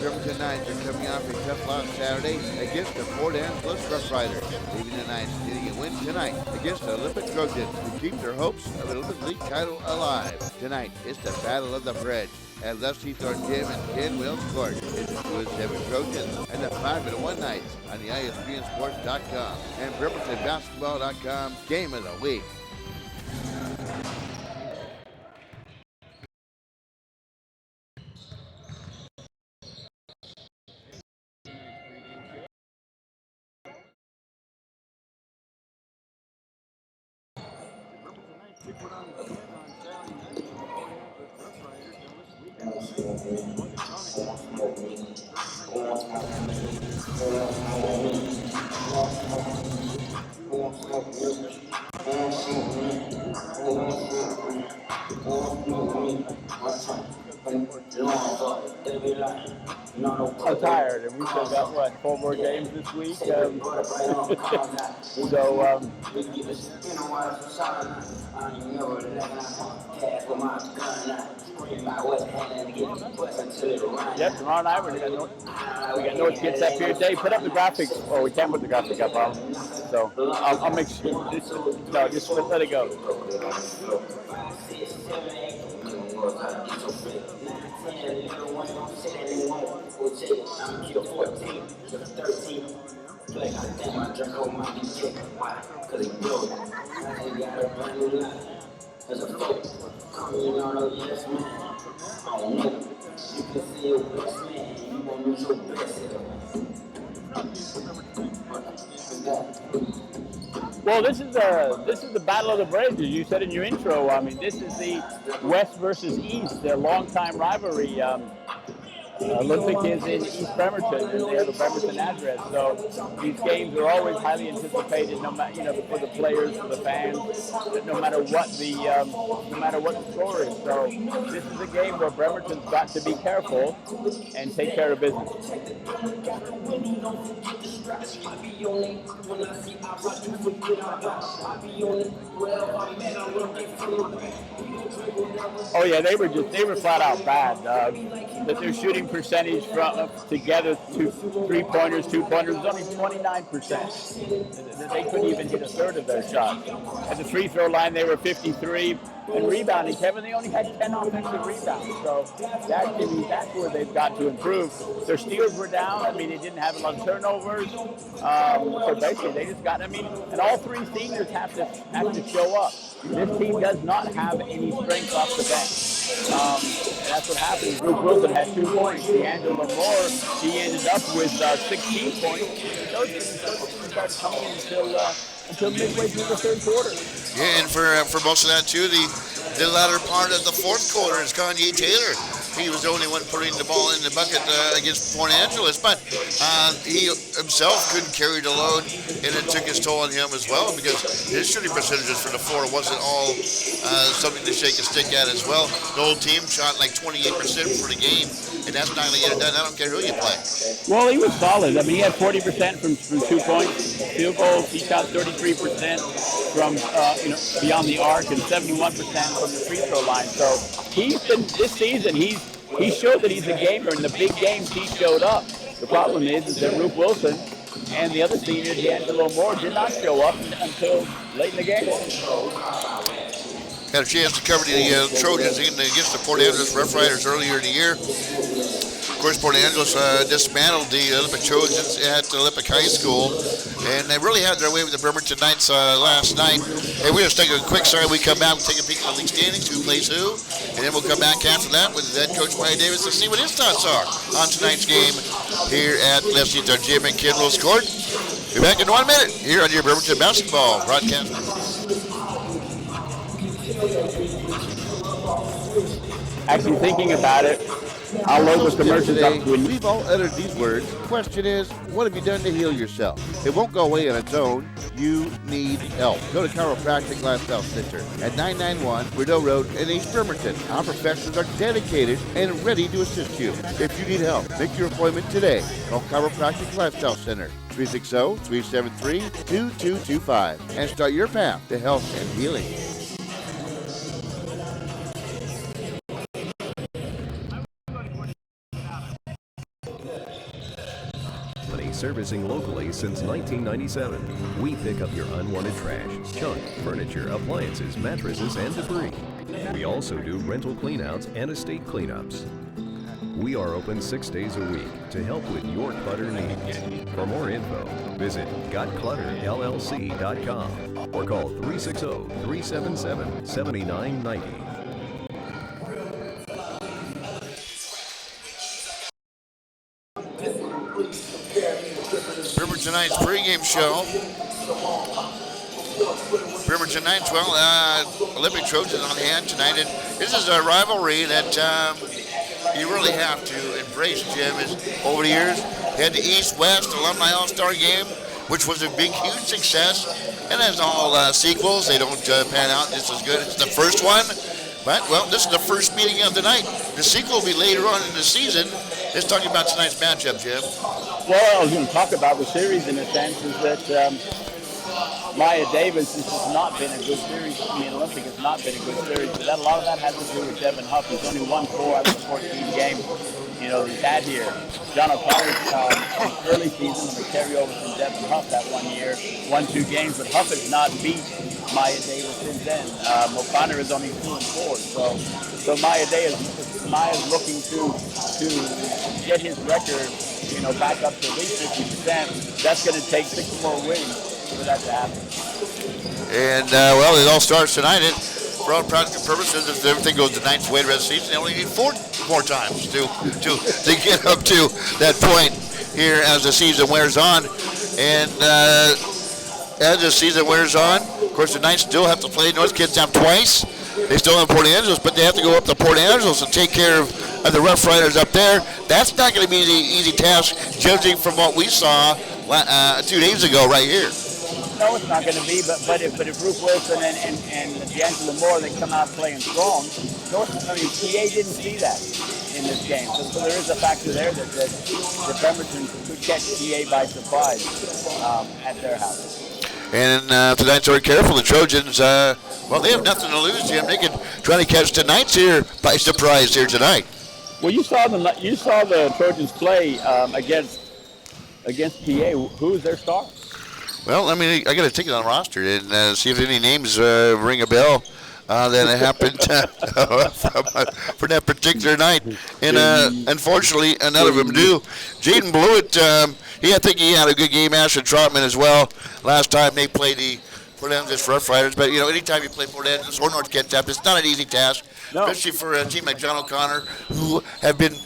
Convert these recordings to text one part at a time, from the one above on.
Bremerton Knights are coming off a tough loss Saturday against the Port Angeles Rough Riders, leaving the Knights needing a win tonight against the Olympic Trojans to keep their hopes of an Olympic League title alive. Tonight is the Battle of the Bridge at Left Seathorn Gym and Ken Wills Court. It's the 2-7 Trojans and the 5-1 Knights on the ISBNsports.com and BremertonBasketball.com Game of the Week. I'm tired, and we still got, what, 4 more games this week? Yep, tomorrow night we got North Kids up here today. Put up the graphics. Oh, we can't put the graphic up, so I'll make sure. Just let it go. Well, this is the Battle of the Bridge, as you said in your intro. I mean, this is the West versus East, their longtime rivalry. Olympic is in East Bremerton, and they have a Bremerton address. So these games are always highly anticipated, no matter for the players, for the fans, no matter what the score is. So this is a game where Bremerton's got to be careful and take care of business. Oh yeah, they were flat out bad. That their shooting percentage together, 3-pointers, 2-pointers, was only 29%. They couldn't even hit a third of their shots. At the free throw line, they were 53. And rebounding, Kevin, they only had 10 offensive rebounds. So that's where they've got to improve. Their steals were down. I mean, they didn't have a lot of turnovers. So basically, they just got. I mean, and all 3 seniors have to show up. This team does not have any strength off the bench. And that's what happened. Luke Wilson had 2 points. D'Angelo Moore, he ended up with 16 points. Those didn't start coming until midway through the third quarter. Yeah, and for most of that too, the latter part of the fourth quarter is Kanye Taylor. He was the only one putting the ball in the bucket against Port Angeles, but he himself couldn't carry the load, and it took its toll on him as well because his shooting percentages for the floor wasn't all something to shake a stick at as well. The whole team shot like 28% for the game, and that's not going to get it done. I don't care who you play. Well, he was solid. I mean, he had 40% from 2 points, field goals. He shot 33% from beyond the arc and 71% from the free throw line. So he's been this season. He showed that he's a gamer. In the big games, he showed up. The problem is that Ruth Wilson and the other senior, D'Angelo Moore, did not show up until late in the game. Had a chance to cover the Trojans against the Port Angeles Rough Riders earlier in the year. Of course, Port Angeles dismantled the Olympic Trojans at Olympic High School, and they really had their way with the Bremerton Knights last night. Hey, we're going to take a quick start. We come back, we'll take a peek at the league standings, who plays who, and then we'll come back after that with head coach Mike Davis to see what his thoughts are on tonight's game here at Left Seathorn Gym and Ken Wills Court. Be back in 1 minute here on your Bremerton Basketball broadcast. Actually thinking about it, I'll load the commercials up to We've all uttered these words. Question is, what have you done to heal yourself? It won't go away on its own. You need help. Go to Chiropractic Lifestyle Center at 991 Rideau Road in East Bremerton. Our professionals are dedicated and ready to assist you. If you need help, make your appointment today. Call Chiropractic Lifestyle Center 360-373-2225 and start your path to health and healing. servicing locally since 1997. We pick up your unwanted trash, junk, furniture, appliances, mattresses, and debris. We also do rental cleanouts and estate cleanups. We are open 6 days a week to help with your clutter needs. For more info, visit gotclutterllc.com or call 360-377-7990. Bremerton Knights pregame show. Bremerton Knights, Olympic Trojans on hand tonight. And this is a rivalry that you really have to embrace, Jim. Is over the years, had the East-West Alumni All-Star Game, which was a big, huge success. And as all sequels, they don't pan out just as good. It's the first one. But, well, this is the first meeting of the night. The sequel will be later on in the season. Let's talk about tonight's matchup, Jim. Well, I was going to talk about the series in a sense is that Maya Davis has just not been a good series. I mean, Olympic has not been a good series. But a lot of that has to do with Devin Huff. He's only won 4 out of the 14 games, he's had here. John O'Connor's early season on the carryover from Devin Huff that 1 year, won 2 games, but Huff has not beat Maya Davis since then. O'Connor is only 2-4. So Maya's looking to get his record, back up to at least 50%. That's going to take 6 more wins for that to happen. And, it all starts tonight. For all practical purposes, if everything goes the Knights' way the rest of the season, they only need 4 more times to get up to that point here as the season wears on. And as the season wears on, of course, the Knights still have to play North Kitsap twice. They still have Port Angeles, but they have to go up to Port Angeles and take care of the Rough Riders up there. That's not going to be an easy task, judging from what we saw 2 days ago right here. No, it's not going to be, but if Ruth Wilson and D'Angelo Moore, they come out playing strong, PA didn't see that in this game. So there is a factor there that Bremerton could catch PA by surprise at their house. And if the Knights are careful, the Trojans, they have nothing to lose, Jim. They could try to catch the Knights here by surprise here tonight. Well, you saw the Trojans play against PA. Who's their star? Well, I got to take it on the roster and see if any names ring a bell that happened for that particular night. And unfortunately, none of them do. Jaden Blewett, I think he had a good game. Ashton Trotman as well. Last time they played the Port Angeles Rough Riders. But, anytime you play Port Angeles or North Kitsap, it's not an easy task, especially for a team like John O'Connor, who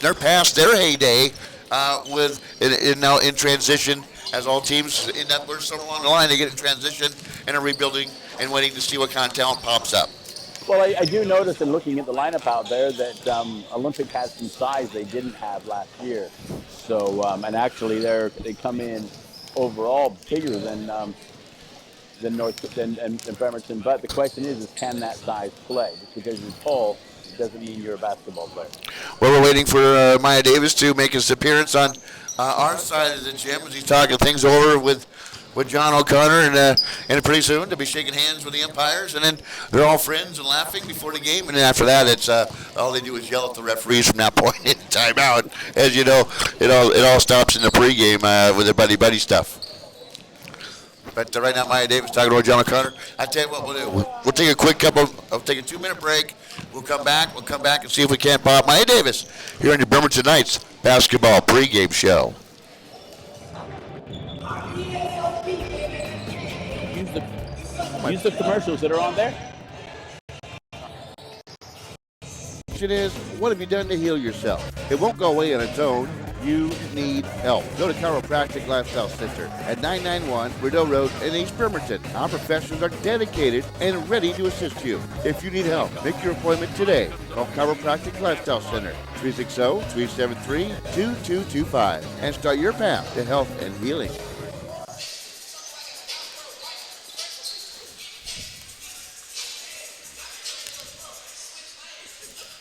they're past their heyday now in transition. As all teams in that we're so along the line, they get in transition and are rebuilding and waiting to see what kind of talent pops up. Well, I do notice in looking at the lineup out there that Olympic has some size they didn't have last year. So, and actually they come in overall bigger than Bremerton. But the question is can that size play? Just because you're tall doesn't mean you're a basketball player. Well, we're waiting for Maya Davis to make his appearance on our side of the gym as he's talking things over with John O'Connor, and pretty soon to be shaking hands with the umpires, and then they're all friends and laughing before the game, and then after that, it's all they do is yell at the referees from that point in timeout. As you know, it all stops in the pregame with the buddy stuff. But right now, Maya Davis talking to John O'Connor. I tell you what we'll do. We'll take a quick take a 2-minute break. We'll come back and see if we can't pop Maya Davis here on the Bremerton Knights basketball pregame show. Use the commercials that are on there. The question is, what have you done to heal yourself? It won't go away on its own. You need help. Go to Chiropractic Lifestyle Center at 991 Rideau Road in East Bremerton. Our professionals are dedicated and ready to assist you. If you need help, make your appointment today. Call Chiropractic Lifestyle Center 360-373-2225 and start your path to health and healing.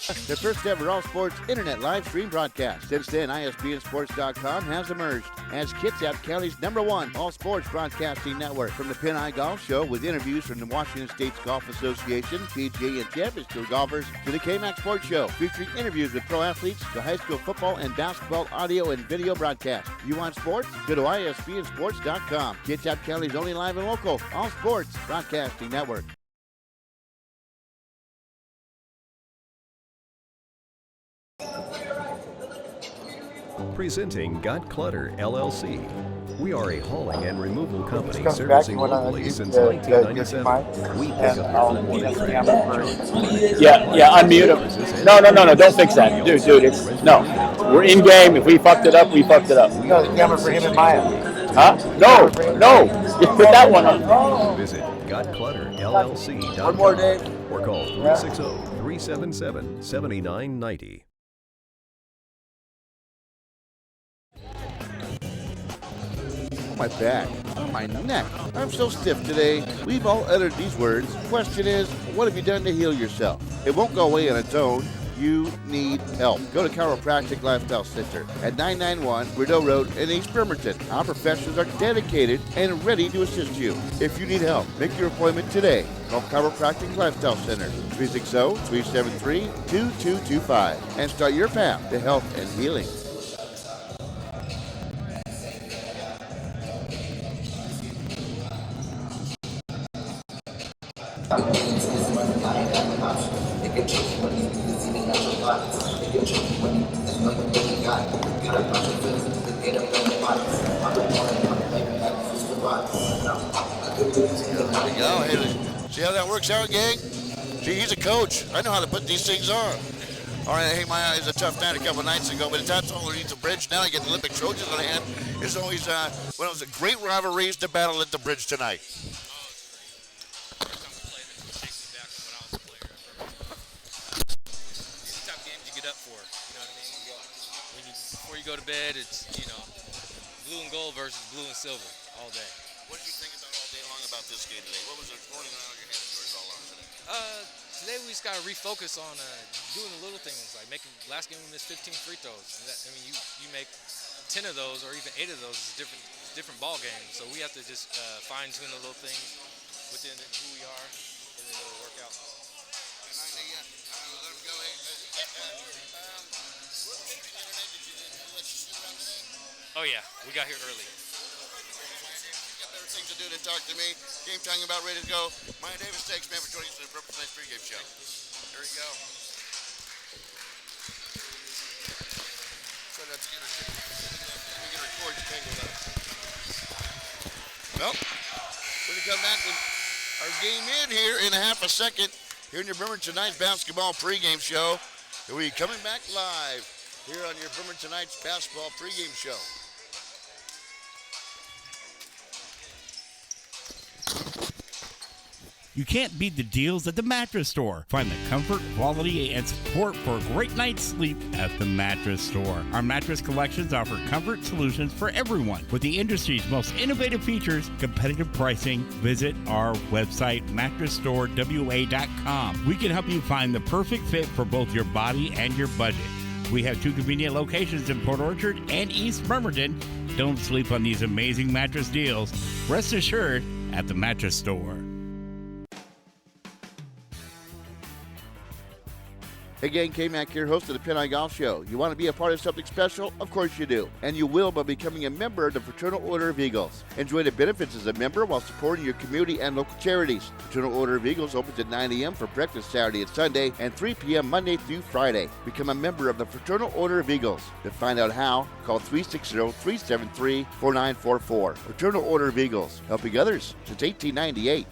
The first ever all sports internet live stream broadcast. Since then, ISBNSports.com has emerged as Kitsap County's #1 all sports broadcasting network. From the Pin-Eye Golf Show with interviews from the Washington State's Golf Association, PGA and Champions Tour golfers, to the KMAX Sports Show featuring interviews with pro athletes, to high school football and basketball audio and video broadcast. You want sports? Go to ISBNSports.com. Kitsap County's only live and local all sports broadcasting network. Presenting Got Clutter, LLC. We are a hauling and removal company comes servicing back, you wanna locally use since the- 1997. We pick up your unwanted trash, junk, Yeah, unmute him. No, don't fix that. Dude, it's, no. We're in game. If we fucked it up, we fucked it up. No, the camera for him and Maya. Huh? No. Just put that one on. Visit GotClutterLLC.com One more, Dave. or call 360-377-7990. My back, on my neck. I'm so stiff today. We've all uttered these words. Question is, what have you done to heal yourself? It won't go away on its own. You need help. Go to Chiropractic Lifestyle Center at 991 Rideau Road in East Bremerton. Our professionals are dedicated and ready to assist you. If you need help, make your appointment today. Call Chiropractic Lifestyle Center 360-373-2225 and start your path to health and healing. See how that works out, gang? See, he's a coach. I know how to put these things on. All right, hey, my eyes a tough night a couple nights ago, but that's all needs a bridge. Now I get the Olympic Trojans on hand. It's always one of those great rivalries to battle at the bridge tonight. Before you go to bed, it's, blue and gold versus blue and silver all day. What did you think about all day long about this game today? What was it rolling around your head yours all on today? Today we just got to refocus on doing the little things, like making, last game we missed 15 free throws. You make 10 of those or even 8 of those is a different ball game. So we have to just fine tune the little things within who we are, and then it'll work out. Oh yeah, we got here early. Things to do to talk to me. Game time about ready to go. Maya Davis, thanks, man, for joining us for the Purple Nights pregame show. There you go. So let's get a record to tangle that. Well, we're going to come back with our game in here in a half a second here in your Bremerton Knights basketball pregame show. We'll be coming back live here on your Bremerton Knights basketball pregame show. You can't beat the deals at the Mattress Store. Find the comfort, quality, and support for a great night's sleep at the Mattress Store. Our mattress collections offer comfort solutions for everyone. With the industry's most innovative features, competitive pricing, visit our website, mattressstorewa.com. We can help you find the perfect fit for both your body and your budget. We have 2 convenient locations in Port Orchard and East Bremerton. Don't sleep on these amazing mattress deals. Rest assured at the Mattress Store. Hey gang, K-Mac here, host of the Pin-Eye Golf Show. You want to be a part of something special? Of course you do. And you will by becoming a member of the Fraternal Order of Eagles. Enjoy the benefits as a member while supporting your community and local charities. Fraternal Order of Eagles opens at 9 a.m. for breakfast Saturday and Sunday and 3 p.m. Monday through Friday. Become a member of the Fraternal Order of Eagles. To find out how, call 360-373-4944. Fraternal Order of Eagles, helping others since 1898.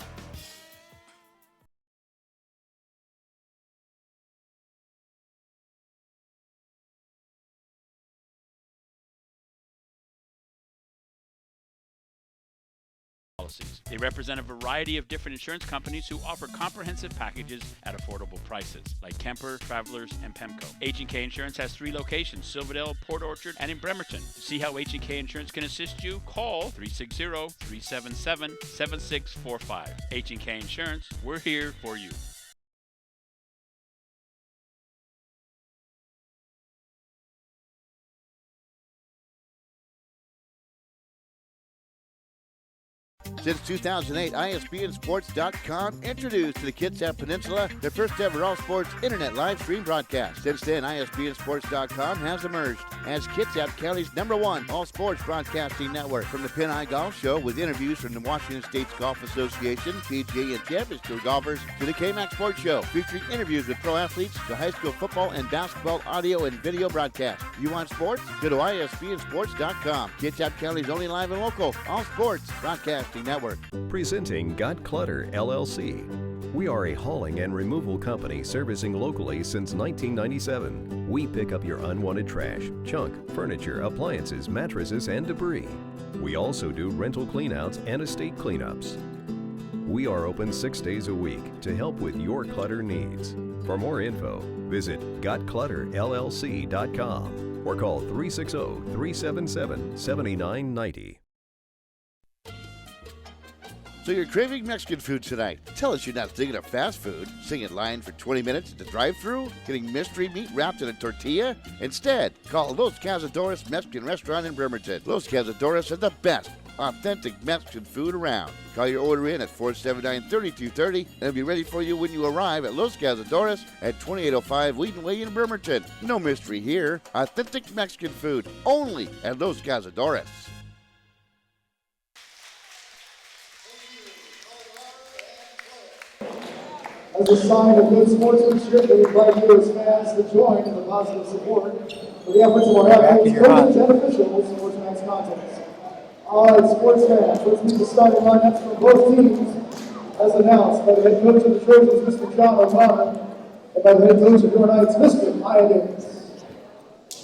They represent a variety of different insurance companies who offer comprehensive packages at affordable prices, like Kemper, Travelers, and Pemco. H&K Insurance has 3 locations, Silverdale, Port Orchard, and in Bremerton. To see how H&K Insurance can assist you, call 360-377-7645. H&K Insurance, we're here for you. Since 2008, ISBNsports.com introduced to the Kitsap Peninsula their first ever all sports internet live stream broadcast. Since then, ISBNsports.com has emerged as Kitsap County's #1 all sports broadcasting network. From the Pin Eye Golf Show with interviews from the Washington States Golf Association, PGA and Champions Tour golfers, to the KMAX Sports Show, featuring interviews with pro athletes, to high school football and basketball audio and video broadcast. You want sports? Go to ISBNsports.com. Kitsap County's only live and local all sports broadcasting network. Presenting Got Clutter, LLC. We are a hauling and removal company servicing locally since 1997. We pick up your unwanted trash, junk, furniture, appliances, mattresses, and debris. We also do rental cleanouts and estate cleanups. We are open 6 days a week to help with your clutter needs. For more info, visit gotclutterllc.com or call 360-377-7990. So you're craving Mexican food tonight. Tell us you're not thinking of fast food, sitting in line for 20 minutes at the drive-thru, getting mystery meat wrapped in a tortilla. Instead, call Los Cazadores Mexican Restaurant in Bremerton. Los Cazadores are the best authentic Mexican food around. Call your order in at 479-3230 and it'll be ready for you when you arrive at Los Cazadores at 2805 Wheaton Way in Bremerton. No mystery here. Authentic Mexican food only at Los Cazadores. As a sign of good sportsmanship, we invite you as fans to join in the positive support for the efforts of our athletes, coaches, and officials for tonight's contest. All right, sports fans, let's meet the starting lineups for both teams as announced by the head coach of the Trojans, Mr. John O'Connor, and by the head coach of your Knights, Mr. Maya Davis.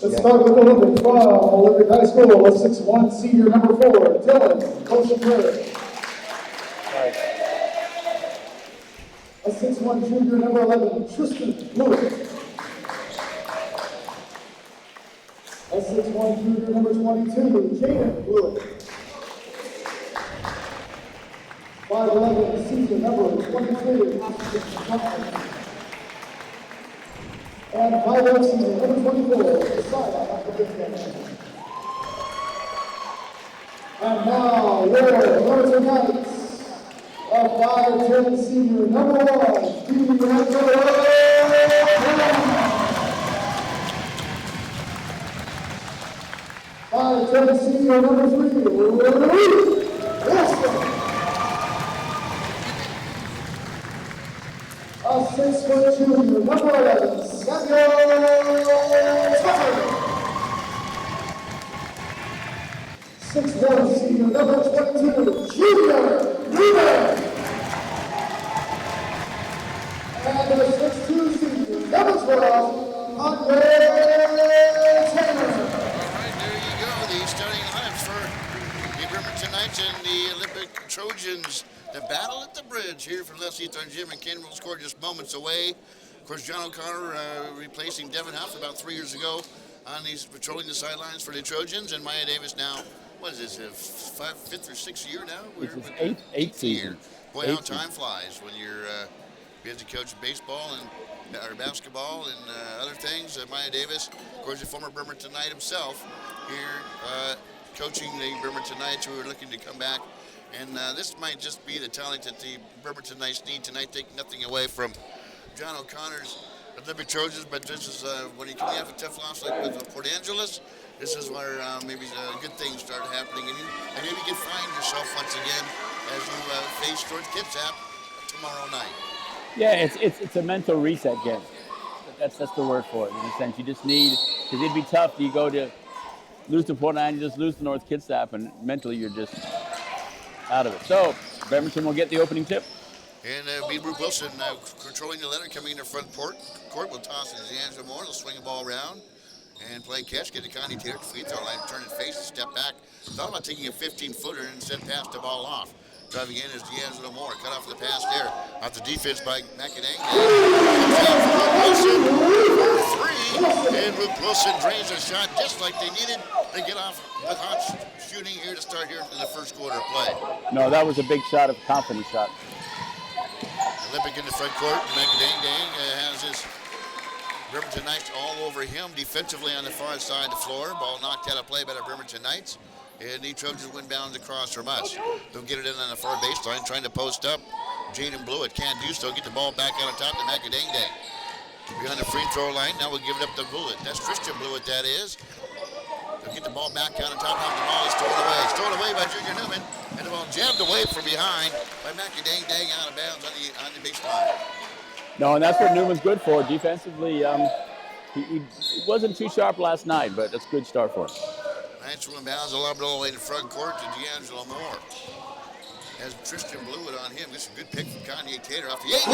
Let's start with Olympic from Olympic High School, a 6'1", senior number 4, Dylan Oceanberg. A 6'1", junior number 11, Tristan Lewis. A 6'1", junior number 22, Jaden Lewis. 5'11", senior number 23, Austin Johnson. And 5'8", senior number 24, Josiah Akabitkin. And now, your Bremerton Knights. A 5'10" senior number 1, Stevie Rancho. 5'10" senior number 3, Wilson. A 6' junior number 11, Samuel Tucker. 6'1" senior number 22, Junior Ruben. And a 6'2" senior number 12, Andre Taylor. All right, there you go. The starting lineups for the Bremerton Knights and the Olympic Trojans. The battle at the bridge here for Leslie Thorn Gym and Ken will score just moments away. Of course, John O'Connor replacing Devin Huff about 3 years ago on these patrolling the sidelines for the Trojans, and Maya Davis now. What is this, fifth or sixth year now? This is eighth season. Boy, how time flies when you're busy coaching baseball and or basketball and other things. Maya Davis, of course, a former Bremerton Knight himself, here coaching the Bremerton Knights who are looking to come back. And this might just be the talent that the Bremerton Knights need tonight, taking nothing away from John O'Connor's Olympic Trojans, but this is when you come off a tough loss like with Port Angeles, this is where maybe good things start happening, and maybe you can find yourself once again as you face towards Kitsap tomorrow night. Yeah, it's a mental reset game. That's the word for it. In a sense, you just need, because it'd be tough. You go to lose to Port Angeles, just lose to North Kitsap, and mentally you're just out of it. So Bremerton will get the opening tip. And Beadbrook Wilson controlling the letter, coming in the front court. Will toss it to D'Angelo Moore. He'll swing the ball around and play catch. Get the Connie Taylor to free throw line, turn his face, step back. Thought about taking a 15-footer and instead pass the ball off. Driving in is D'Angelo Moore. Cut off the pass there. Off the defense by McAdang. Wilson for three. And Brooke Wilson drains a shot just like they needed. They get off with hot shooting here to start here in the first quarter of play. No, that was a big shot, a confident shot. Olympic in the front court. McAdang has his Bremerton Knights all over him defensively on the far side of the floor. Ball knocked out of play by the Bremerton Knights. And the Trojans win bounds across from us. They'll get it in on the far baseline, trying to post up. Jaden Blewett can't do so. Get the ball back out on top to Macadang. Behind the free throw line, now we'll give it up to Blewett. That's Christian Blewett, that is. They'll get the ball back out on top. Now the ball is stolen away. Stolen away by Junior Newman. And the ball jammed away from behind by Macadang out of bounds on the baseline. No, and that's what Newman's good for. Defensively, he wasn't too sharp last night, but that's a good start for him. Nice one bounds a lob all the way to front court to D'Angelo Moore. Has Tristan Blewett on him. This is a good pick from Kanye Tater off the 8.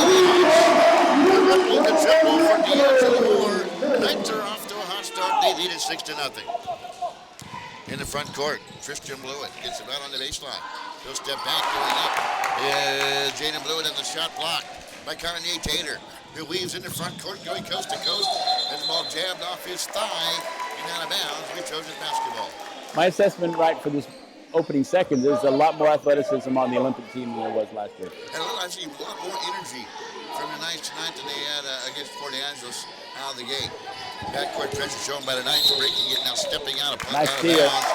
The triple for D'Angelo Moore. Knights are off to a hot start. They lead it 6-0. In the front court, Tristan Blewett gets it out on the baseline. He'll step back, going up. Jaden Blewett on the shot block by Kanye Tater, who weaves in the front court, going coast to coast. And the ball jammed off his thigh and out of bounds. We Trojans basketball. My assessment right for this opening seconds is a lot more athleticism on the Olympic team than there was last year. And I see a lot more energy from the Knights tonight than they had against Port Angeles out of the gate. Backcourt pressure shown by the Knights, breaking it now, stepping out of nice out of steal. bounds.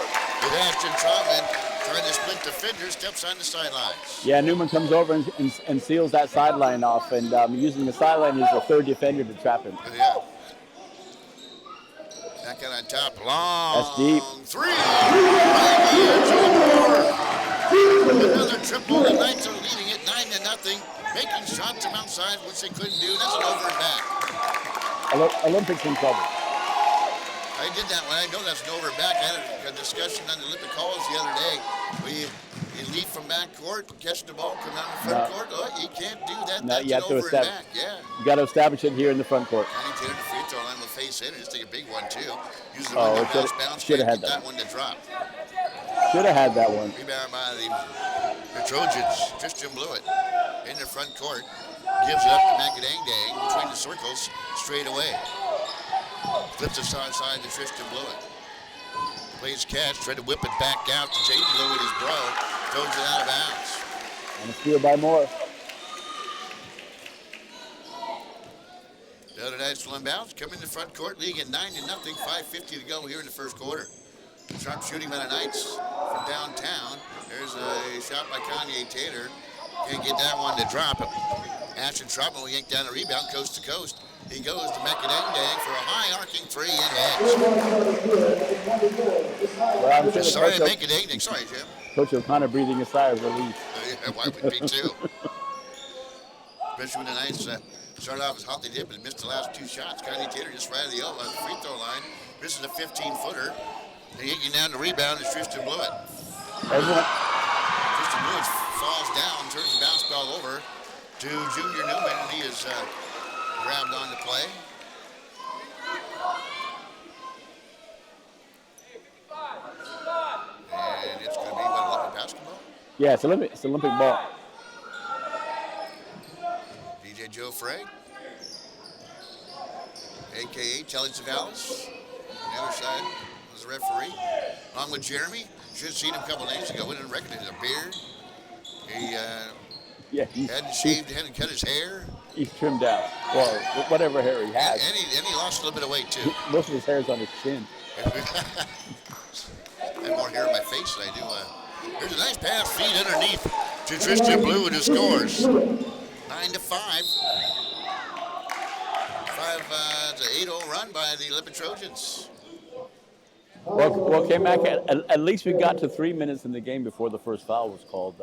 With Ashton Trotman trying to split defender, steps on the sidelines. Yeah, Newman comes over and seals that sideline off, and using the sideline as a third defender to trap him. Yeah. Back out on top, long. That's deep. Three. Another triple. The Knights are leading it 9-0, making shots from outside, which they couldn't do. That's an over and back. Olympics in trouble. I did that one. I know that's an over and back. I had a discussion on the Olympic calls the other day. You leave from backcourt, catch the ball, come out in the front court. Oh, you can't do that. No, that's you have an to over and establish. back. Yeah. You got to establish it here in the front court. Connie Taylor, the free throw line will face in and just take a big one too. Use the Oh, one to bounce. should have had that one to drop. Should have had that one. Rebound by the Trojans. Tristan Blewett in the front court. Gives it up to Macadang between the circles straight away. Flips it side to Tristan Blewett. Plays catch, tried to whip it back out to Jaden Blewett, his bro. Throws it out of bounds. And a steal by Moore. The other Knights will inbounds, come in the front court, leading at 9-0, 5:50 to go here in the first quarter. Sharp shooting by the Knights from downtown. There's a shot by Kanye Tater. Can't get that one to drop. Ashton Trotman will yank down the rebound coast to coast. He goes to Macadang for a high arcing three and hits. Sorry, Macadang. Sorry, Jim. Coach O'Connor breathing a sigh of relief. Yeah, why would be too? Especially when the Knights started off as hot they did, but missed the last two shots. Kanye Tater just right at the free throw line. This is a 15-footer. And yanking down the rebound is Tristan Blewett. Tristan Blewett falls down, turns the bounce ball over to Junior Newman, and he is grabbed on the play. And it's going to be Olympic basketball? Yeah, it's Olympic ball. DJ Joe Frey, a.k.a. Telly Savalas. On the other side was the referee. Along with Jeremy. Should have seen him a couple days ago. We didn't recognize a beard. He hadn't shaved, hadn't cut his hair. He's trimmed down. Well, whatever hair he has. And he lost a little bit of weight, too. Most of his hair is on his chin. I have more hair on my face than I do. There's a nice pass feed underneath to Tristan Blewett, who scores. 9-5. 8-0 run by the Olympic Trojans. Well, K-Mac, at least we got to 3 minutes in the game before the first foul was called.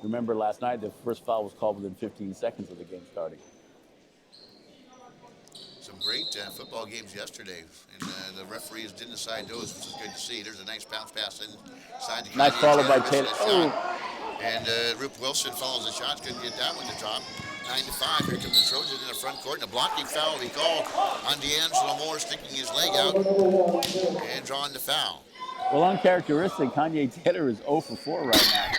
Remember last night, the first foul was called within 15 seconds of the game starting. Some great football games yesterday, and the referees didn't decide those, which is good to see. There's a nice bounce pass inside the nice follow by Taylor. And Rip Wilson follows the shot, couldn't get that one to drop. 9-5, here comes the Trojans in the front court, and a blocking foul will be called on D'Angelo Moore, sticking his leg out and drawing the foul. Well, uncharacteristic, Kanye Taylor is 0 for 4 right now.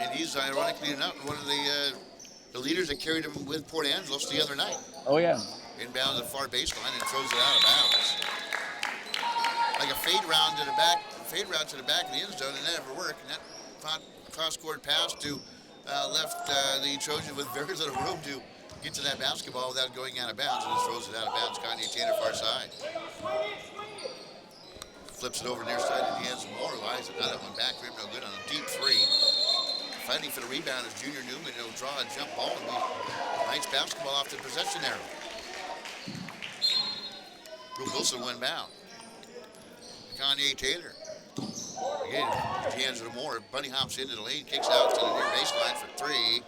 And he's, ironically enough, one of the leaders that carried him with Port Angeles the other night. Oh, yeah. Inbounds the far baseline and throws it out of bounds. Like a fade round to the back of the end zone, and that never worked. And that cross-court pass to left the Trojans with very little room to get to that basketball without going out of bounds, and just throws it out of bounds. Kanye Taylor far side. flips it over near side and he has more. Eyes another one back rim, no good on a deep three. Fighting for the rebound is Junior Newman. He'll draw a jump ball and be Knights basketball off the possession arrow. Brooke Wilson went bound. Kanye Taylor. Again, D'Angelo Moore. Bunny hops into the lane, kicks out to the near baseline for three.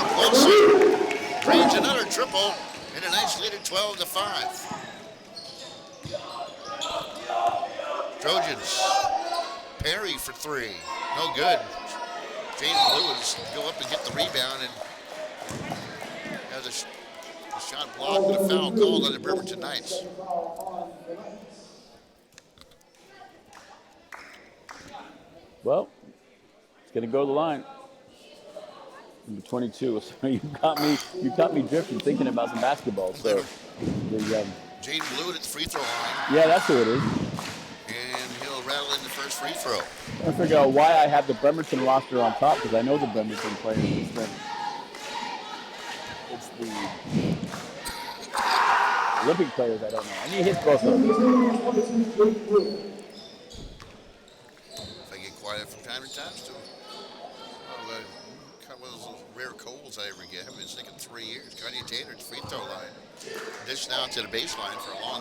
Brooke Wilson drains another triple, and the Knights lead at 12-5. Trojans. Perry for three. No good. Jaden Lewis go up and get the rebound and has a shot blocked and a foul called on the Bremerton Knights. Well, it's going to go to the line. Number 22. So you got me drifting thinking about some basketball. So Jaden Blewett at the free throw line. Yeah, that's who it is. And he'll rattle in the first free throw. I figure out why I have the Bremerton roster on top because I know the Bremerton players. It's the Olympic players I don't know. And he hits both of them. If I get quiet from time to time, still. One of those rare colds I ever get. I've been sick in 3 years. Kanye Taylor at the free throw line. Dish now to the baseline for a long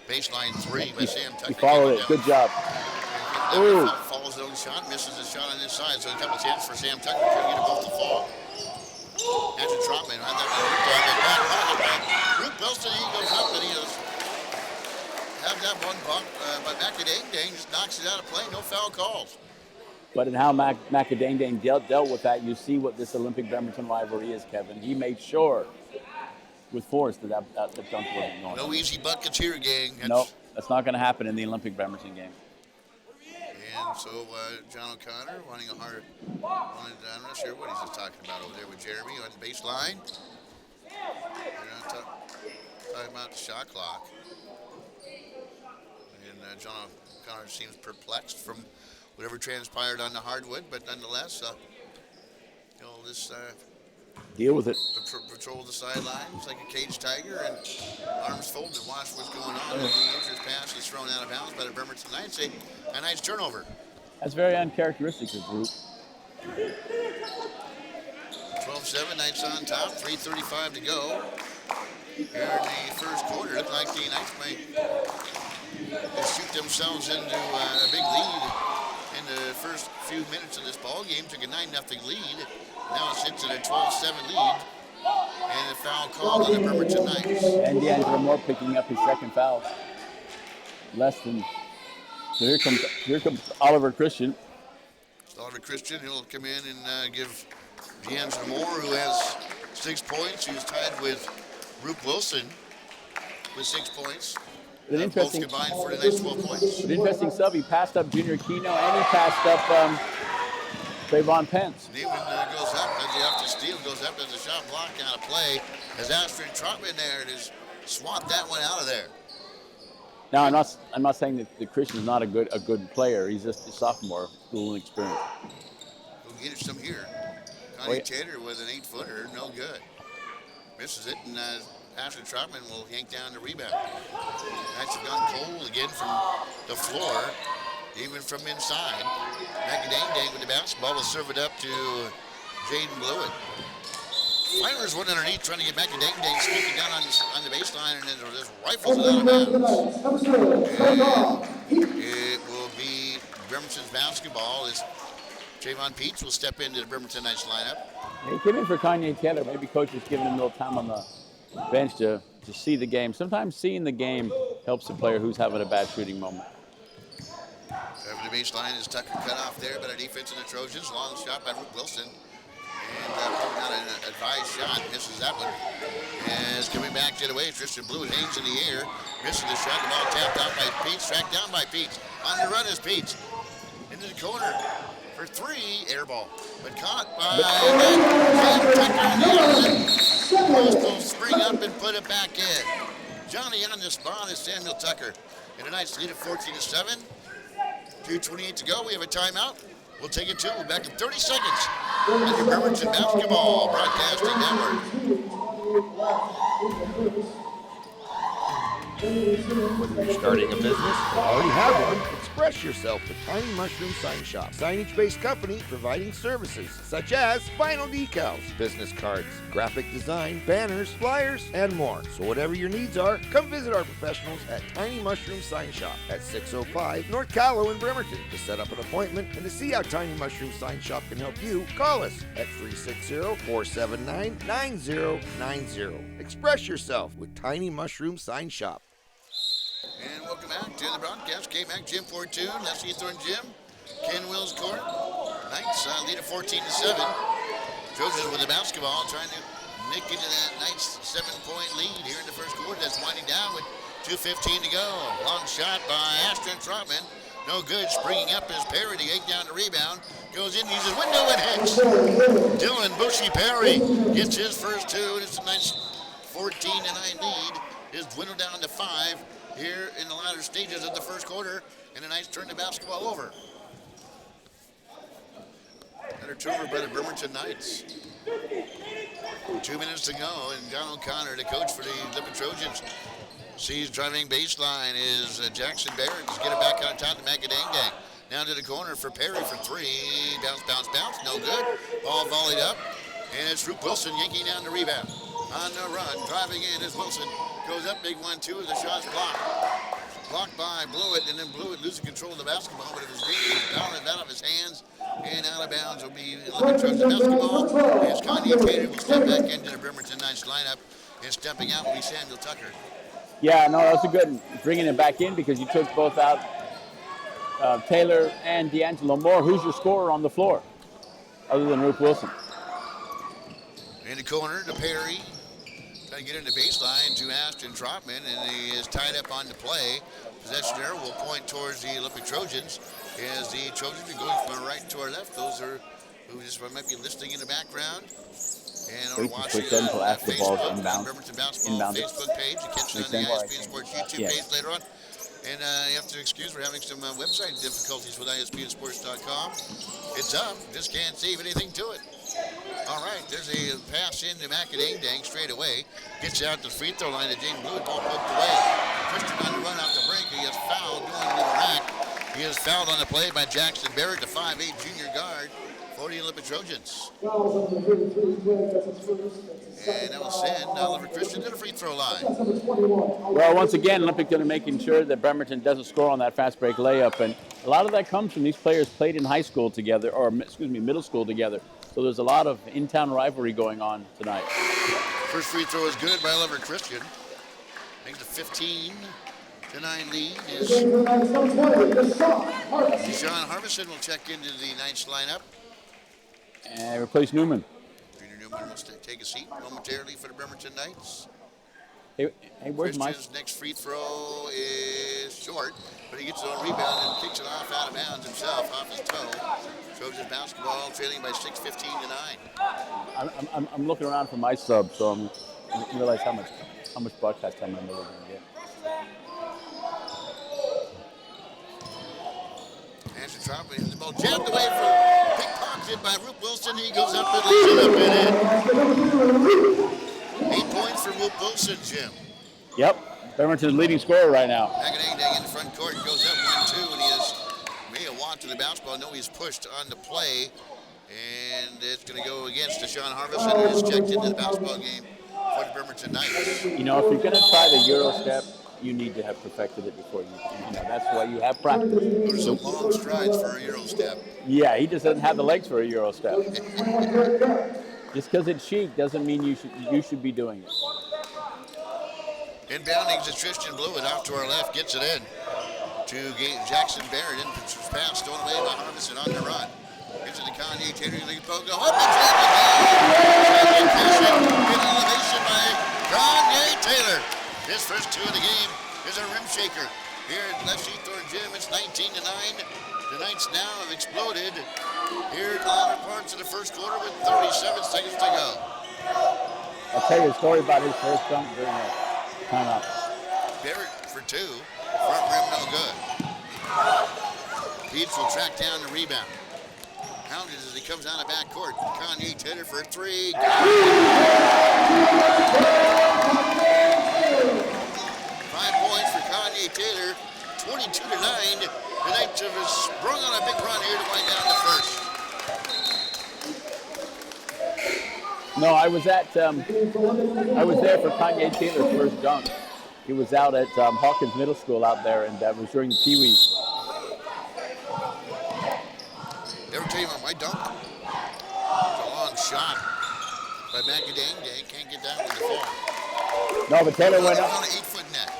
baseline three by Sam Tucker. He followed it. Good job. Ooh. Follows his own shot, misses the shot on this side. So a couple chances for Sam Tucker to get both to fall. Andrew Trotman had that one ripped on the back pocket by Luke Belston. He goes up and he goes. Have that one bump by Macadang just knocks it out of play. No foul calls. But in how Macadang dealt with that, you see what this Olympic Bremerton rivalry is, Kevin. He made sure with force that dunk wasn't going. No easy buckets here, gang. Nope, that's not going to happen in the Olympic Bremerton game. And so John O'Connor wanting a hard one. I'm not sure what he's just talking about over there with Jeremy on the baseline. They're not talking about the shot clock. And John O'Connor seems perplexed from whatever transpired on the hardwood, but nonetheless, this deal with it. Patrol the sidelines like a caged tiger and arms folded, watch what's going on. And the Rangers pass is thrown out of bounds by the Bremerton Knights. A nice turnover. That's very uncharacteristic of Group. 12-7, Knights on top, 3:35 to go. Here in the first quarter, looked like the Knights might shoot themselves into a big lead in the first few minutes of this ball game. Took a 9-0 lead. Now it sits at a 12-7 lead. And a foul called on the Bremerton Knights. And D'Angelo Moore picking up his second foul. Less than. So here comes Oliver Christian. Oliver Christian, he'll come in and give D'Angelo Moore, who has 6 points, who's tied with Brooke Wilson with 6 points. Both combined for the Knights 12 points. An interesting sub. He passed up Junior Keno and he passed up Trayvon Pence. Newman goes up, does he have to steal, goes up, there's a shot block out of play. As Astrid Trotman there, it is swapped that one out of there. Now I'm not saying that the Christian's not a good player. He's just a sophomore, a little inexperienced. We'll get some here. Connie Taylor with an 8-footer, no good. Misses it, and Astrid Trotman will yank down the rebound. Knights have gone cold again from the floor, even from inside. Macadang with the basketball will serve it up to Jaden Blewett. Flyers went underneath trying to get Macadang sneaking down on the baseline, and then just rifles it out of bounds. It will be Bremerton's basketball as Trayvon Peets will step into the Bremerton Knights lineup. He came in for Kanye Taylor. Maybe coach is giving him a little time on the bench to see the game. Sometimes seeing the game helps the player who's having a bad shooting moment. Over the baseline is Tucker cut off there by the defense of the Trojans. Long shot by Brooke Wilson. And pulling out an advised shot. Misses that one. As coming back the other way, Tristan Blewett hangs in the air. Misses the shot. The ball tapped out by Peets. Tracked down by Peets. On the run is Peets. Into the corner for three. Air ball. But caught by Tucker. Will spring up and put it back in. Johnny on the spot is Samuel Tucker. And the Knights lead at 14-7. 2:28 to go. We have a timeout. We'll take it to back in 30 seconds. And your Bremerton Basketball Broadcasting Network. Whether you're starting a business or already have one, express yourself with Tiny Mushroom Sign Shop. Signage-based company providing services such as vinyl decals, business cards, graphic design, banners, flyers, and more. So whatever your needs are, come visit our professionals at Tiny Mushroom Sign Shop at 605 North Callow in Bremerton. To set up an appointment and to see how Tiny Mushroom Sign Shop can help you, call us at 360-479-9090. Express yourself with Tiny Mushroom Sign Shop. And welcome back to the broadcast. K-Mac, Jim Fortune, Leslie Thorne Jim, Ken Wills Court. Knights lead at 14-7. Trojans with the basketball trying to nick into that Knights 7-point lead here in the first quarter. That's winding down with 2:15 to go. Long shot by Ashton Trotman. No good. Springing up is Perry to take down the rebound. Goes in, uses window and hits. Dylan Bushy Perry gets his first two. It's a nice 14-9 lead. Is dwindled down to 5 here in the latter stages of the first quarter. And a nice turn the basketball over. Another turnover by the Bremerton Knights. 2 minutes to go, and John O'Connor, the coach for the Olympic Trojans, sees driving baseline is Jackson Barrett. Just get it back on top to Macadang. Now to the corner for Perry for 3. Bounce, bounce, bounce. No good. Ball volleyed up. And it's Roop Wilson yanking down the rebound. On the run, driving in is Wilson. Goes up, big 1-2. The shot's blocked. Blocked by Blewett, and then Blewett losing control of the basketball, but it was Davies bouncing out of his hands. And out of bounds will be Olympic Trojans basketball. As Kanye Tater will step back into the Bremerton Knights lineup. And stepping out will be Samuel Tucker. Yeah, no, that's a good bringing it back in because you took both out, Taylor and D'Angelo Moore. Who's your scorer on the floor other than Ruth Wilson? In the corner to Perry. Trying to get into baseline to Ashton Trotman, and he is tied up on the play. Possession there will point towards the Olympic Trojans as the Trojans are going from our right to our left. Those are who just might be listening in the background. And or watching on Facebook, Bremerton Basketball Facebook page. You catch it on the ISBN Sports YouTube page later on. And you have to excuse, we're having some website difficulties with ISBNsports.com. It's up, just can't save anything to it. All right, there's a pass into Macadang straight away. Gets out the free throw line to James Blewett, ball poked away. Christian on the run out the break. He is fouled going to the rack. He is fouled on the play by Jackson Barrett, the 5'8 junior guard for the Olympic Trojans. And that will send Oliver Christian to the free throw line. Well, once again, Olympic going to making sure that Bremerton doesn't score on that fast break layup. And a lot of that comes from these players played in high school together, or middle school together. So there's a lot of in-town rivalry going on tonight. First free throw is good by Oliver Christian. Makes the 15-9 lead. Deshaun Harbison will check into the Knights lineup. And replace Newman. Junior Newman will take a seat momentarily for the Bremerton Knights. Hey, where's Christian's next free throw is short, but he gets it on rebound and kicks it off out of bounds himself, off his toe. Trojans basketball trailing by 6, 15-9. I'm looking around for my sub, so I realize how much broadcast time I'm really going to get. Ashton Trotman has the ball jammed away from pickpocketed by Roop Wilson. He goes up and lays it up and in. 8 points for Roop Wilson, Jim. Yep, Bremerton's leading scorer right now. Macadang in the front court goes up 1-2, and he has made a walk to the basketball. No, he's pushed on the play, and it's going to go against Deshaun Harbison, who has checked into the basketball game for the Bremerton Knights. You know, if you're going to try the Euro step, you need to have perfected it before you know, that's why you have practice. Those are some long strides for a Euro step. Yeah, he just doesn't have the legs for a Euro step. Just because it's chic doesn't mean you should be doing it. Inbounding is Tristan Blewett off to our left, gets it in to Jackson Barrett. In pass stolen away by Harbison on the run. Gets it to Kanye Taylor. Go up and jam it. Good elevation by Kanye Taylor. His first 2 of the game is a rim shaker. Here at Leslie Thorne Gym, it's 19-9. The Knights now have exploded here in the latter parts of the first quarter with 37 seconds to go. I'll tell you a story about his first dunk during that timeout. Barrett for 2. Front rim no good. Peets will track down the rebound. Hounded as he comes out of backcourt. Kanye Taylor for 3. 5 points was there for Kanye Taylor's first dunk. He was out at Hawkins Middle School out there, and that was during the Pee Wee. Ever tell you about my dunk? It's a long shot by Macadang Day. Can't get down with the fall. No, but Taylor went up. on an 8-foot net.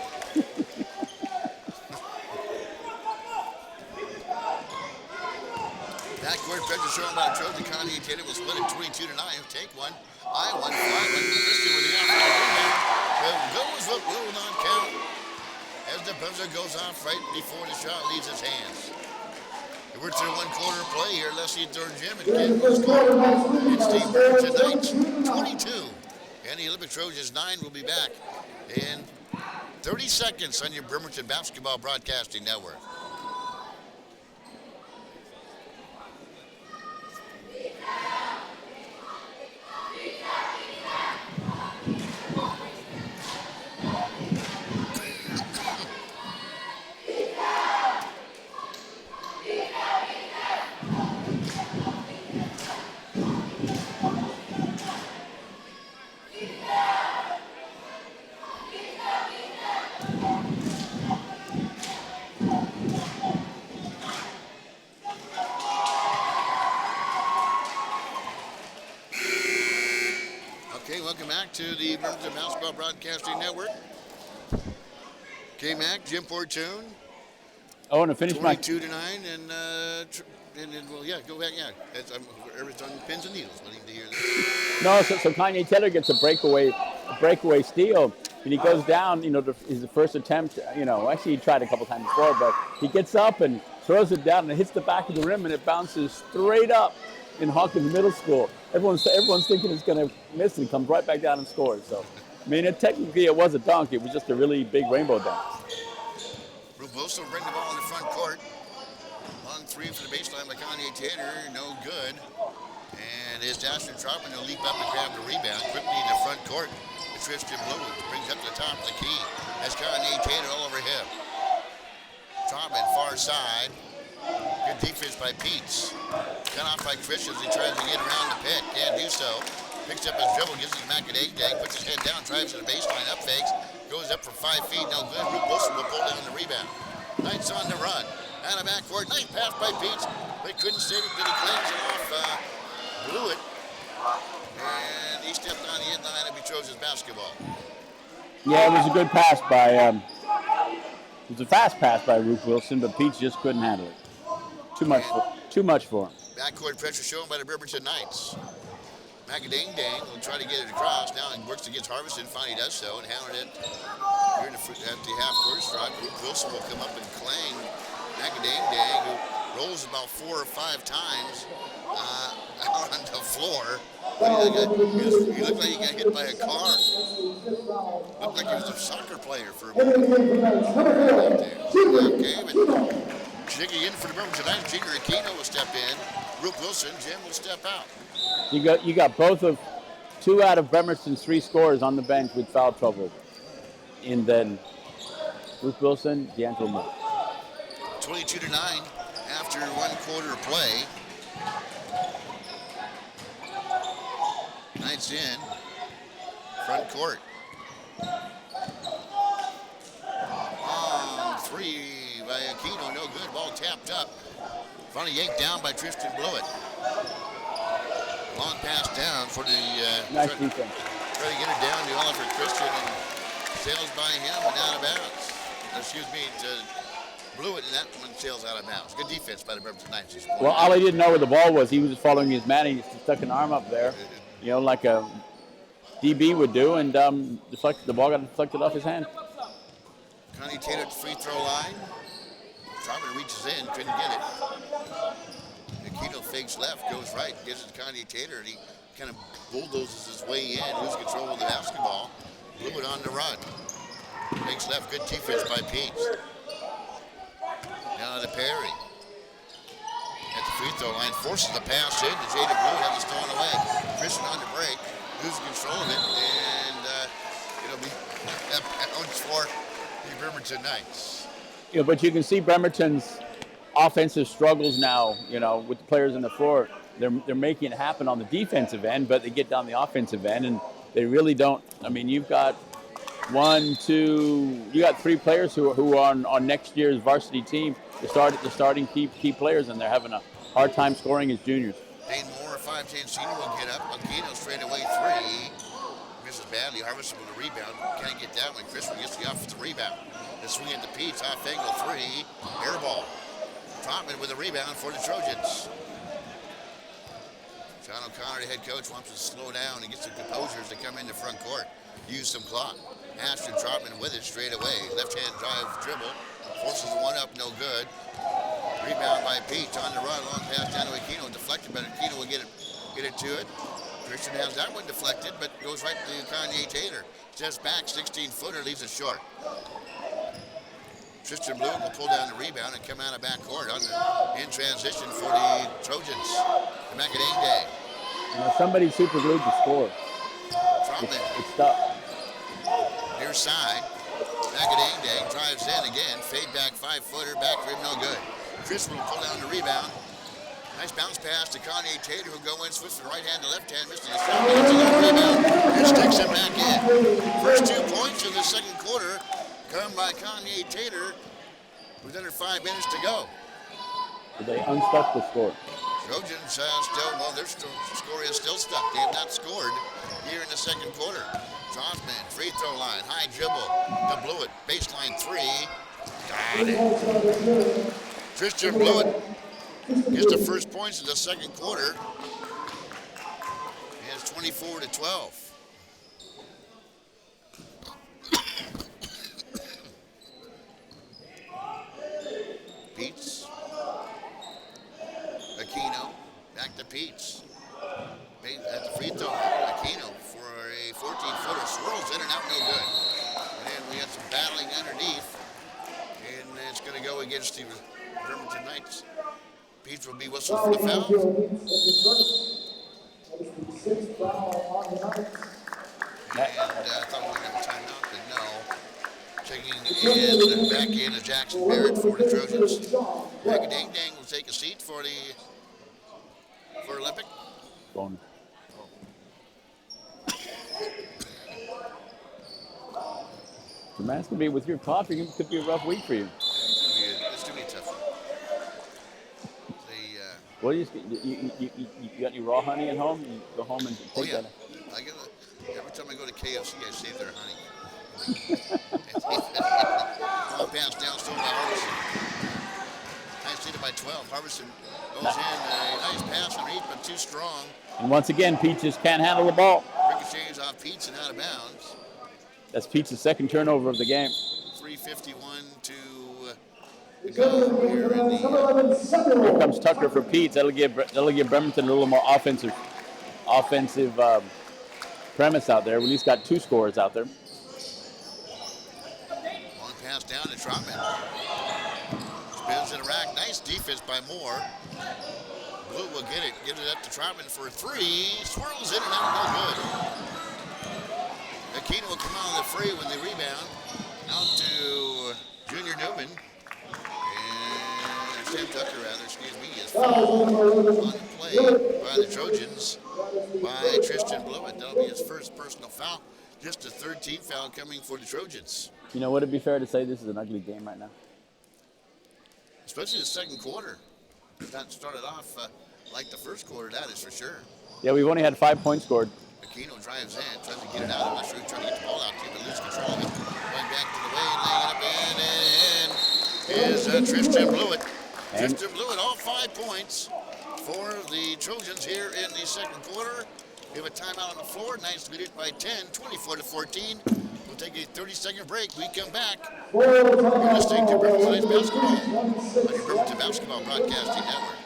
Backcourt pressure shown by Trojan. Kanye Taylor will split it 22-9. He'll take one. I won 5. Christian with the outside rebound. Goes up, will not count. As the buzzer goes off right before the shot leaves his hands. We're to the 1-quarter play here. Leslie third Jim and Ken will score. It's Steve Burton tonight, 22. And the Olympic Trojans 9 will be back in 30 seconds on your Bremerton Basketball Broadcasting Network. Welcome back to the Bremerton Basketball Broadcasting Network. K-Mac, Jim Fortune. I want to finish 22-9, and well, yeah, go back, yeah. Everybody's on pins and needles waiting to hear this. No, so Kanye Taylor gets a breakaway steal, and he goes down. His first attempt. Actually he tried a couple times before, but he gets up and throws it down and hits the back of the rim, and it bounces straight up in Hawkins Middle School. Everyone's thinking it's going to miss and comes right back down and scores. So, technically it was a dunk. It was just a really big rainbow dunk. Ruboso bring the ball in the front court. Long 3 for the baseline by Kanye Taylor. No good. And his Ashton Troutman will leap up and grab the rebound. Quickly in the front court. The Tristan Blue brings up the top of the key. That's Kanye Taylor all over him. Troutman far side. Good defense by Peets. Cut off by Christians. He tries to get around the pick. Can't do so. Picks up his dribble, gives it to Macadang, puts his head down, drives to the baseline, up fakes, goes up for 5 feet, no good. Luke Wilson will pull down the rebound. Knight's on the run. Out of backcourt. Nice pass by Peets. They couldn't save it, but he claims it off. Blew it. And he stepped on the end line of Trojans basketball. Yeah, it was a good pass by. It was a fast pass by Luke Wilson, but Peets just couldn't handle it. Too much for him. Backcourt pressure shown by the Bremerton Knights. Macadang will try to get it across now and works against Harveston. Finally does so and hammered it here at the half-court stripe. Luke Wilson will come up and clang Macadang, who rolls about 4 or 5 times out on the floor. He looked like he got hit by a car. Looked like he was a soccer player for a moment. Okay, but checking in for the Bremerton Knights, Junior Aquino will step in. Rook Wilson, Jim will step out. You got both of 2 out of Bremerton's 3 scorers on the bench with foul trouble. And then Rook Wilson, D'Angelo Moore. 22-9 after 1 quarter play. Knights in front court. 3 by Aquino, no good. Ball tapped up. Finally yanked down by Tristan Blewett. Long pass down for the... nice defense. Try to get it down to Oliver Christian and sails by him and out of bounds. Excuse me, to Blewett, and that one sails out of bounds. Good defense by the Bremerton Knights. Well, Ollie didn't know where the ball was. He was just following his man. He stuck an arm up there, like a DB would do, and the ball got deflected off his hand. Connie Taylor at the free throw line. Troutman reaches in, couldn't get it. Aquino fakes left, goes right, gives it to Connie Taylor, and he kind of bulldozes his way in, loses control of the basketball. Blew it on the run. Fakes left, good defense by Peets. Now to Perry. At the free throw line, forces the pass in, and Jada Blue has it stolen away. Christian on the break, loses control of it, and it'll be pounds for the Bremerton Knights. But you can see Bremerton's offensive struggles now, with the players on the floor. they're making it happen on the defensive end, but they get down the offensive end and they really don't. I mean, you've got you got 3 players who are on next year's varsity team. The starting key players, and they're having a hard time scoring as juniors. Dane Moore, a 5'10" senior, will get up. Aquino straight away 3. Misses badly. Harvison with a rebound. Can't get that one. Crispin gets the offensive rebound. The swing at the Pete's. Off angle 3. Air ball. Trotman with a rebound for the Trojans. John O'Connor, the head coach, wants to slow down and get some composers to come into front court. Use some clock. Ashton Trotman with it straight away. Left-hand drive dribble. Forces one up, no good. Rebound by Peach on the run. Long pass down to Aquino. Deflected, but Aquino will get it to it. Christian has that one deflected, but goes right to Kanye Taylor. Steps back, 16-footer, leaves it short. Tristan Blue will pull down the rebound and come out of backcourt in transition for the Trojans. The Macadang Day. Somebody super glued to score. Trotman. It's tough. Near side. Macadang Day drives in again. Fade back 5-footer. Back rim no good. Crispin will pull down the rebound. Nice bounce pass to Kanye Taylor, who'll go in, switch from right hand to left hand, missing the shot, gets a little rebound, and sticks him back in. First 2 points of the second quarter come by Kanye Taylor with under 5 minutes to go. They unstuck the score. Trojans their score is still stuck. They have not scored here in the second quarter. Troutman, free throw line, high dribble, to Blewett, baseline 3. Got it. Tristan Blewett gets the first points of the second quarter. It's 24-12. Peets. Aquino. Back to Peets. At the free throw line. Aquino for a 14-footer. Swirls in and out, no good. And then we got some battling underneath. And it's going to go against the Bremerton Knights. Peets will be whistled for the foul. And I thought we were going to have a timeout, but no. Checking in, back in to Jackson Barrett for the Trojans. Macadang Dang will take a seat for Olympic. Going. So man, it's going to be with your coffee. It could be a rough week for you. It's going to be a tough one. Well, you got any raw honey at home? You go home and take that. Every time I go to KFC, I save their honey. All pass down, still by Harbison. Nice lead by 12. Harbison goes in, a nice pass underneath, but too strong. And once again, Peaches can't handle the ball. Ricochets off Peach and out of bounds. That's Peach's second turnover of the game. 3:51 to go here in the. Here comes Tucker for Pete's. That'll give Bremerton a little more offensive premise out there. We at least got 2 scores out there. Long pass down to Trotman. Spins in a rack. Nice defense by Moore. Blue will get it. Give it up to Trotman for 3. Swirls in and out. No good. Aquino will come out of the fray with the rebound. Out to Junior Newman. And Sam Tucker, is fouled on the play by the Trojans by Tristan Blewett. That'll be his first personal foul. Just a 3rd team foul coming for the Trojans. You know, would it be fair to say this is an ugly game right now? Especially the second quarter. It's not started off like the first quarter, that is for sure. Yeah, we've only had 5 points scored. Aquino drives in, tries to get it out. I'm not sure he's trying to get the ball out to, but loses control of it. Going back to the way, laying it up in, is Tristan Blewett. Tristan Blewett, all 5 points for the Trojans here in the second quarter. We have a timeout on the floor. Knights lead it by 10, 24-14. We'll take a 30-second break. We come back. You're listening to Bremerton Basketball on your Bremerton Basketball Broadcasting Network.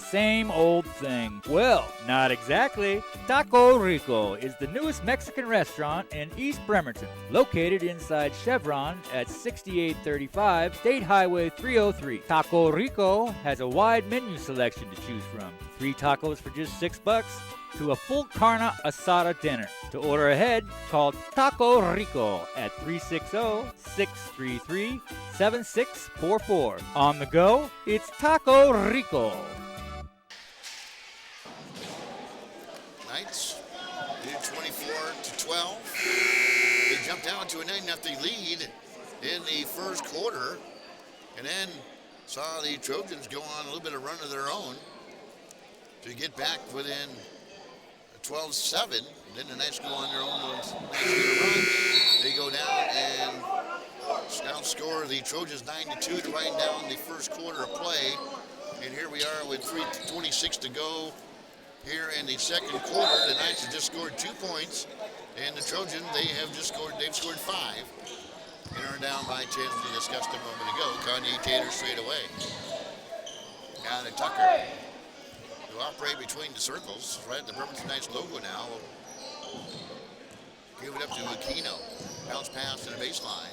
Same old thing. Well, not exactly. Taco Rico is the newest Mexican restaurant in East Bremerton, located inside Chevron at 6835 State Highway 303. Taco Rico has a wide menu selection to choose from. 3 tacos for just $6 to a full carne asada dinner. To order ahead, call Taco Rico at 360-633-7644. On the go, it's Taco Rico. Knights did 24-12. They jumped down to a 9-0 lead in the first quarter, and then saw the Trojans go on a little bit of run of their own to get back within 12-7. Then the Knights go on their own little run. They go down and outscore the Trojans 9-2 to wind down the first quarter of play. And here we are with 3:26 to go here in the second quarter. The Knights have just scored 2 points, and the Trojans, they've scored 5. And are down by 10, as we discussed a moment ago. Kanye Taylor straight away. Now to Tucker, who operate between the circles, right at the Bremerton Knights logo now. Give it up to Aquino. Bounce pass to the baseline.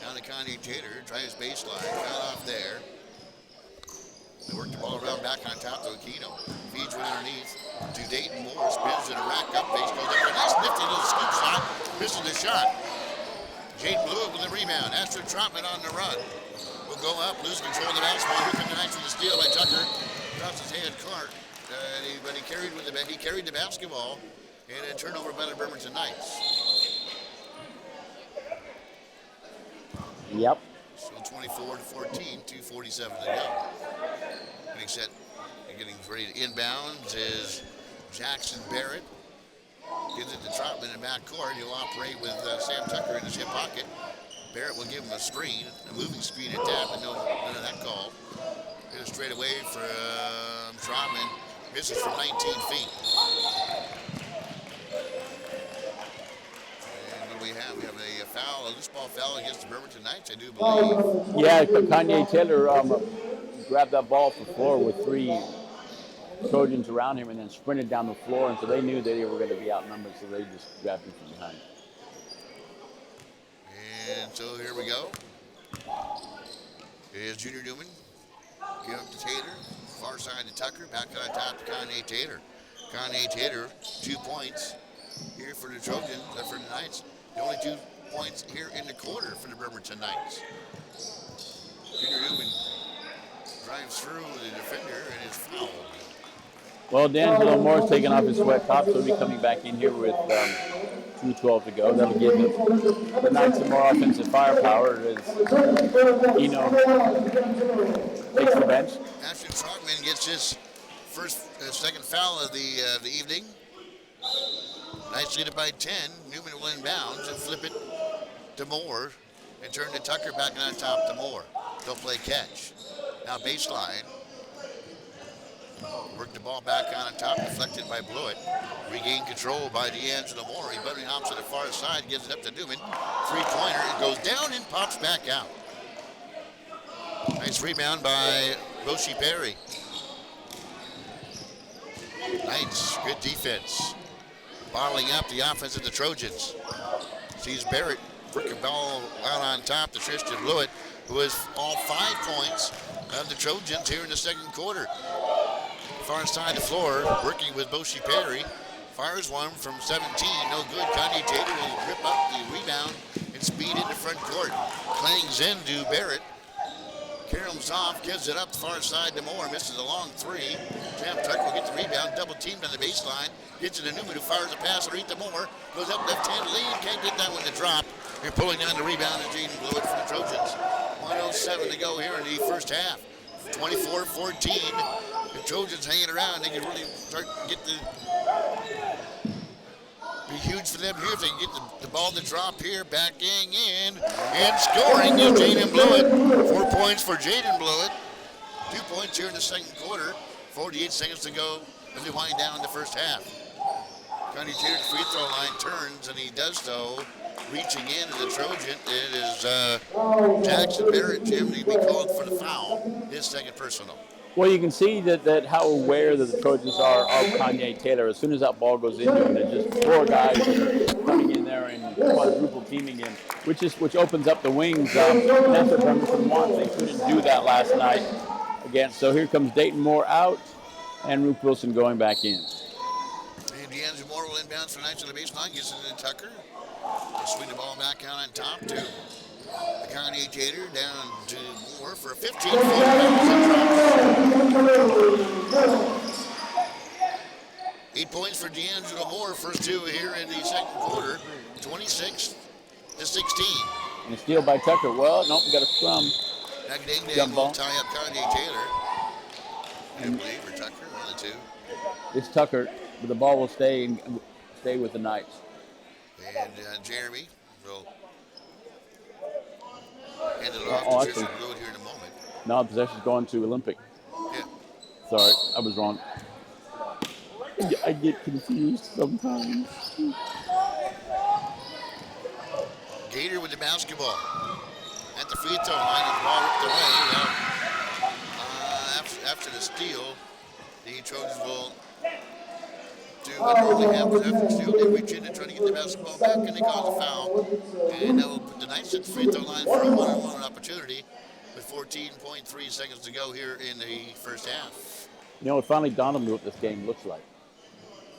Down to Kanye Taylor, tries baseline, got off there. They work the ball around back on top to Aquino. Feeds one underneath to Dayton Moore. Spins it a rack up. Base goes up. A nice nifty little scoop shot. Misses the shot. Jade Blewett with the rebound. Astrid Trotman on the run. Will go up, lose control of the basketball. Here comes the Knights with the steal by Tucker. Drops his hand, Clark. But he carried the basketball. And a turnover by the Bremerton Knights. Yep. Still 24-14, 2:47 to go. Getting ready to inbound is Jackson Barrett. Gives it to Trotman in backcourt. He'll operate with Sam Tucker in his hip pocket. Barrett will give him a screen, a moving screen at that, but none of that called. Get it straight away from Trotman. Misses from 19 feet. And what do we have? We have a foul, a loose ball foul against the Bremerton Knights, I do believe. Yeah, Kanye Taylor grabbed that ball off the floor with 3 Trojans around him and then sprinted down the floor, and so they knew that they were going to be outnumbered, so they just grabbed him from behind. And so here we go. Here's Junior Newman. Give up to Taylor. Far side to Tucker. Back on top to Kanye Taylor. Kanye Taylor, 2 points here for the Trojans, for the Knights. The only 2 points here in the quarter for the Bremerton Knights. Junior Newman drives through the defender and is fouled. Well, D'Angelo Moore's taking off his sweat top, so he'll be coming back in here with 2:12 to go. That'll give the Knights some more offensive firepower as Eno takes the bench. Ashton Trotman gets his second foul of the evening. Knights lead it by 10. Newman will inbounds and flip it to Moore and turn to Tucker back on top to Moore. They'll play catch. Now baseline. Work the ball back on top, deflected by Blewett. Regained control by D'Angelo Moore. He bunny hops to the far side, gives it up to Newman. 3-pointer, it goes down and pops back out. Nice rebound by Boshi Perry. Knights, good defense. Bottling up the offense of the Trojans. Sees Barrett work the ball out on top to Tristan Blewett, who has all 5 points of the Trojans here in the second quarter. Far side of the floor, working with Boshi Perry. Fires one from 17, no good. Kanye Taylor will rip up the rebound and speed into front court. Clangs into Barrett. Caroms off, gives it up far side to Moore, misses a long 3. Sam Tucker will get the rebound, double teamed on the baseline. Gets it to Newman, who fires a pass underneath to Moore. Goes up left-hand lead, can't get that one to drop. They're pulling down the rebound of Jaden Blewett for the Trojans. 1:07 to go here in the first half. 24-14. The Trojans hanging around. They can really start to get be huge for them here if they can get the ball to drop here, backing in and scoring is Jaden Blewett. 4 points for Jaden Blewett. 2 points here in the second quarter. 48 seconds to go as we wind down the first half. Connie Taylor's free throw line turns, and he does so. Reaching in to the Trojan, it is Jackson Barrett. Jim, he'd be called for the foul. His second personal. Well, you can see that how aware that the Trojans are of Kanye Taylor. As soon as that ball goes into him, there's just 4 guys coming in there and quadruple teaming him, which opens up the wings. That's what Bremerton wants. They couldn't do that last night again. So here comes Dayton Moore out. And Ruth Wilson going back in. And D'Angelo Moore will inbounds for Knights on the baseline. Gets it to Tucker. They swing the ball back out on top to McConaughey Tater. Down to Moore for a 15-foot. 8 points for D'Angelo Moore. First two here in the second quarter. 26-16. And a steal by Tucker. Well, nope, we got a scrum. Ding will tie up Kanye Taylor. I believe, or Tucker, one of the two. It's Tucker, but the ball will stay with the Knights. And Jeremy will hand it off to Tristan Road here in a moment. Now possession's going to Olympic. Yeah. Sorry, I was wrong. I get confused sometimes. Gator with the basketball. At the free throw line, and the ball ripped away. After the steal, the Trojans will do what normally happens after the steal. They reach in and try to get the basketball back, and they cause a foul. And that will put the Knights at the free throw line for a one-on-one opportunity with 14.3 seconds to go here in the first half. You know, it finally dawned on me what this game looks like.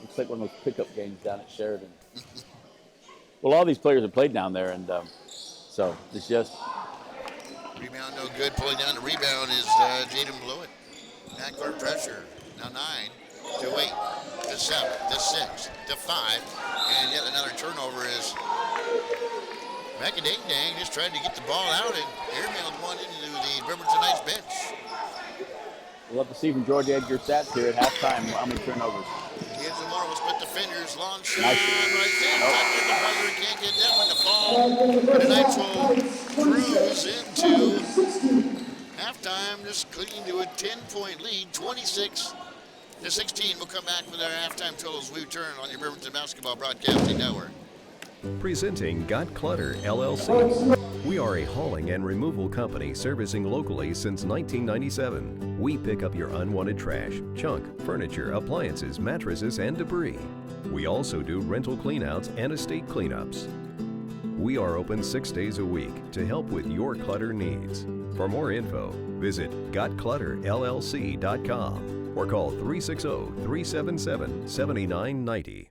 Looks like one of those pickup games down at Sheridan. Well, all these players have played down there, and so it's just... Rebound no good. Pulling down the rebound is Jaden Blewett. Backcourt pressure. Now 9 to 8 to 7 to 6 to 5. And yet another turnover is Macadang Dang just trying to get the ball out and airmailed one into the Bremerton Knights bench. We'll have to see from George Edgar stats here at halftime how many turnovers. D'Angelo Moore will split the fingers. Long shot Nice. right there. Tucker, the brother can't get that one to fall. The Knights will cruise into halftime, just clinging to a 10-point lead, 26-16. We'll come back with our halftime totals. We return on your Bremerton Basketball Broadcasting Network. Presenting Got Clutter LLC. We are a hauling and removal company servicing locally since 1997. We pick up your unwanted trash, junk, furniture, appliances, mattresses, and debris. We also do rental cleanouts and estate cleanups. We are open 6 days a week to help with your clutter needs. For more info, visit gotclutterllc.com or call 360-377-7990.